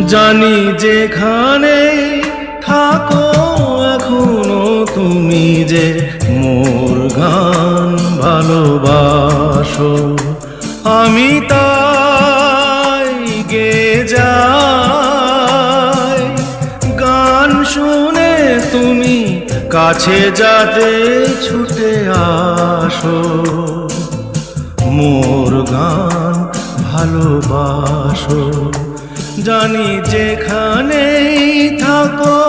জানি যেখানে থাকো এখনো তুমি যে মোর গান ভালোবাসো, আমি তাই গেয়ে যাই গান শুনে তুমি কাছে যাতে ছুটে আসো। মোর গান ভালোবাসো, জানি যেখানেই থাকো।